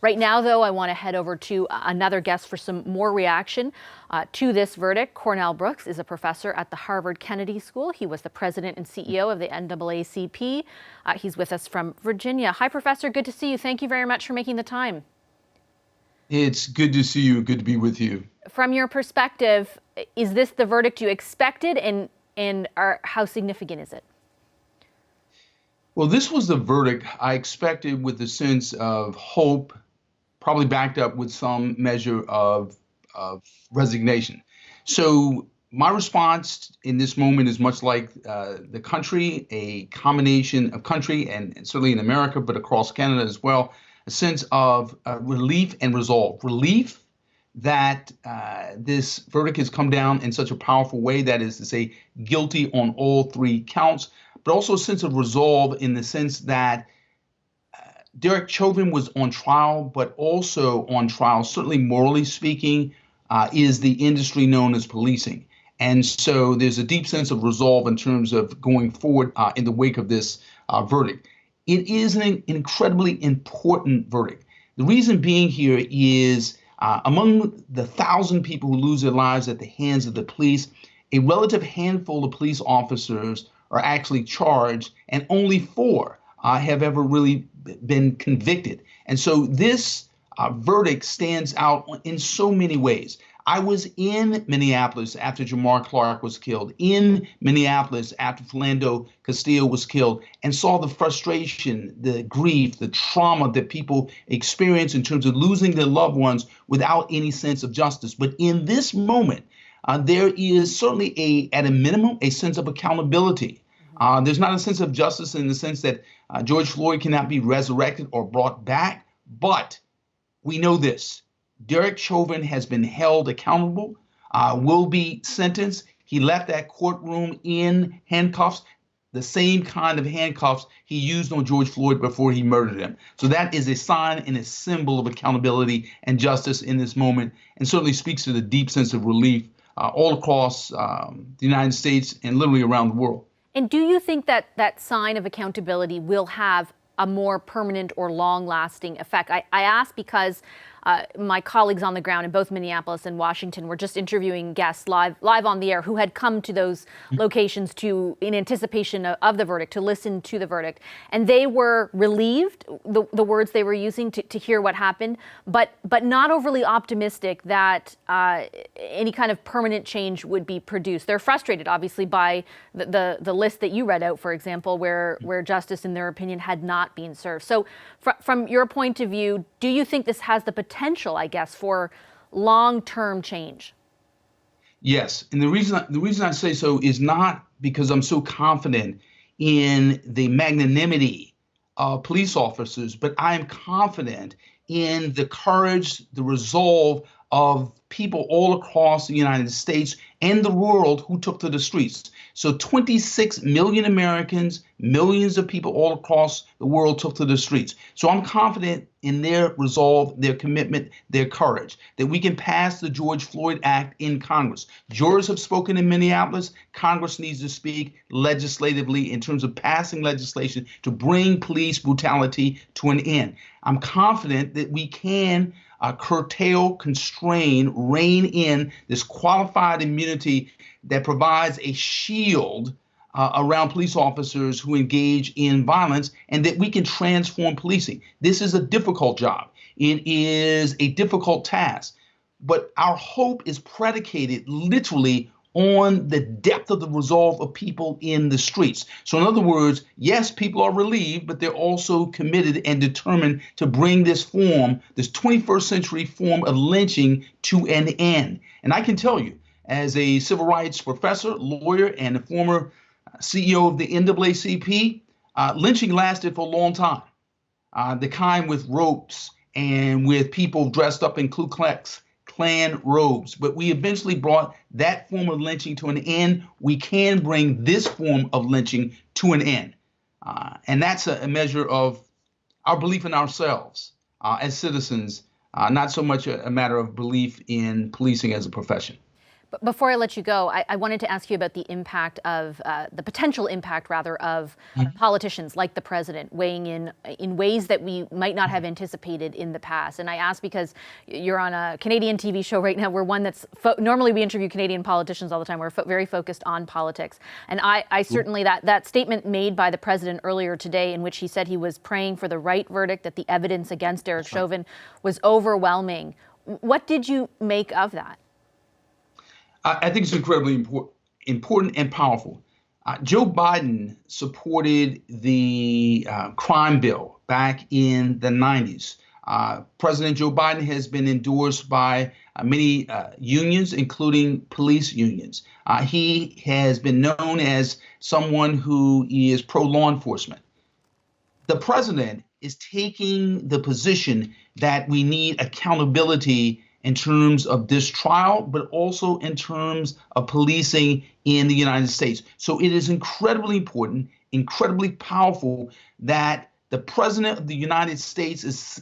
Right now, though, I want to head over to another guest for some more reaction to this verdict. Cornell Brooks is a professor at the Harvard Kennedy School. He was the president and CEO of the NAACP. He's with us from Virginia. Hi, Professor. Good to see you. Thank you very much for making the time. It's good to see you. Good to be with you. From your perspective, is this the verdict you expected, and how significant is it? Well, this was the verdict I expected, with a sense of hope, probably backed up with some measure of resignation. So my response in this moment is much like the country, a combination of country and certainly in America, but across Canada as well, a sense of relief and resolve. Relief that this verdict has come down in such a powerful way, that is to say, guilty on all three counts, but also a sense of resolve in the sense that Derek Chauvin was on trial, but also on trial, certainly morally speaking, is the industry known as policing. And so there's a deep sense of resolve in terms of going forward in the wake of this verdict. It is an incredibly important verdict. The reason being here is among the 1,000 people who lose their lives at the hands of the police, a relative handful of police officers are actually charged, and only 4 have ever really been convicted. And so this verdict stands out in so many ways. I was in Minneapolis after Jamar Clark was killed, in Minneapolis after Philando Castillo was killed, and saw the frustration, the grief, the trauma that people experience in terms of losing their loved ones without any sense of justice. But in this moment, there is certainly at a minimum, a sense of accountability. There's not a sense of justice in the sense that George Floyd cannot be resurrected or brought back, but we know this. Derek Chauvin has been held accountable, will be sentenced. He left that courtroom in handcuffs, the same kind of handcuffs he used on George Floyd before he murdered him. So that is a sign and a symbol of accountability and justice in this moment, and certainly speaks to the deep sense of relief all across the United States and literally around the world. And do you think that that sign of accountability will have a more permanent or long-lasting effect? I ask because my colleagues on the ground in both Minneapolis and Washington were just interviewing guests live on the air who had come to those locations in anticipation of the verdict, to listen to the verdict. And they were relieved, the words they were using, to hear what happened, but not overly optimistic that any kind of permanent change would be produced. They're frustrated, obviously, by the list that you read out, for example, where justice, in their opinion, had not been served. So from your point of view, do you think this has the potential, I guess, for long-term change? Yes, and the reason I say so is not because I'm so confident in the magnanimity of police officers, but I am confident in the courage, the resolve of people all across the United States and the world who took to the streets. So 26 million Americans, millions of people all across the world took to the streets. So I'm confident in their resolve, their commitment, their courage, that we can pass the George Floyd Act in Congress. Jurors have spoken in Minneapolis. Congress needs to speak legislatively in terms of passing legislation to bring police brutality to an end. I'm confident that we can curtail, constrain, rein in this qualified immunity that provides a shield around police officers who engage in violence, and that we can transform policing. This is a difficult job. It is a difficult task, but our hope is predicated literally on the depth of the resolve of people in the streets. So in other words, yes, people are relieved, but they're also committed and determined to bring this 21st century form of lynching to an end. And I can tell you, as a civil rights professor, lawyer, and a former CEO of the NAACP, lynching lasted for a long time. The kind with ropes and with people dressed up in Ku Klux Klan robes. But we eventually brought that form of lynching to an end. We can bring this form of lynching to an end. And that's a measure of our belief in ourselves as citizens, not so much a matter of belief in policing as a profession. But before I let you go, I wanted to ask you about the impact of, the potential impact, rather, of politicians like the president weighing in ways that we might not have anticipated in the past. And I ask because you're on a Canadian TV show right now. We're one that's, normally we interview Canadian politicians all the time. We're very focused on politics. And I certainly, that statement made by the president earlier today, in which he said he was praying for the right verdict, that the evidence against Derek Chauvin was overwhelming. What did you make of that? I think it's incredibly important and powerful. Joe Biden supported the crime bill back in the 90s. President Joe Biden has been endorsed by many unions, including police unions. He has been known as someone who is pro-law enforcement. The president is taking the position that we need accountability in terms of this trial, but also in terms of policing in the United States. So it is incredibly important, incredibly powerful that the president of the United States is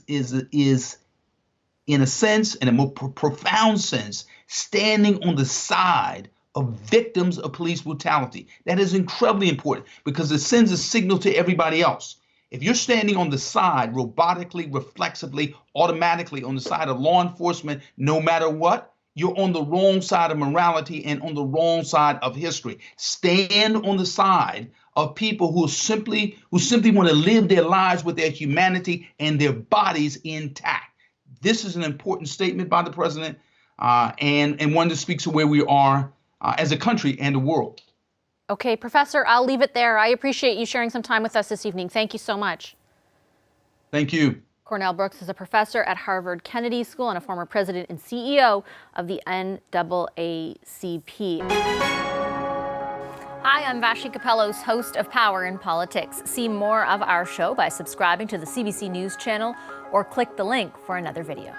in a sense, in a more profound sense, standing on the side of victims of police brutality. That is incredibly important because it sends a signal to everybody else. If you're standing on the side, robotically, reflexively, automatically on the side of law enforcement, no matter what, you're on the wrong side of morality and on the wrong side of history. Stand on the side of people who simply want to live their lives with their humanity and their bodies intact. This is an important statement by the president and one that speaks to where we are as a country and the world. Okay, Professor, I'll leave it there. I appreciate you sharing some time with us this evening. Thank you so much. Thank you. Cornell Brooks is a professor at Harvard Kennedy School and a former president and CEO of the NAACP. Hi, I'm Vashi Capellos, host of Power in Politics. See more of our show by subscribing to the CBC News channel or click the link for another video.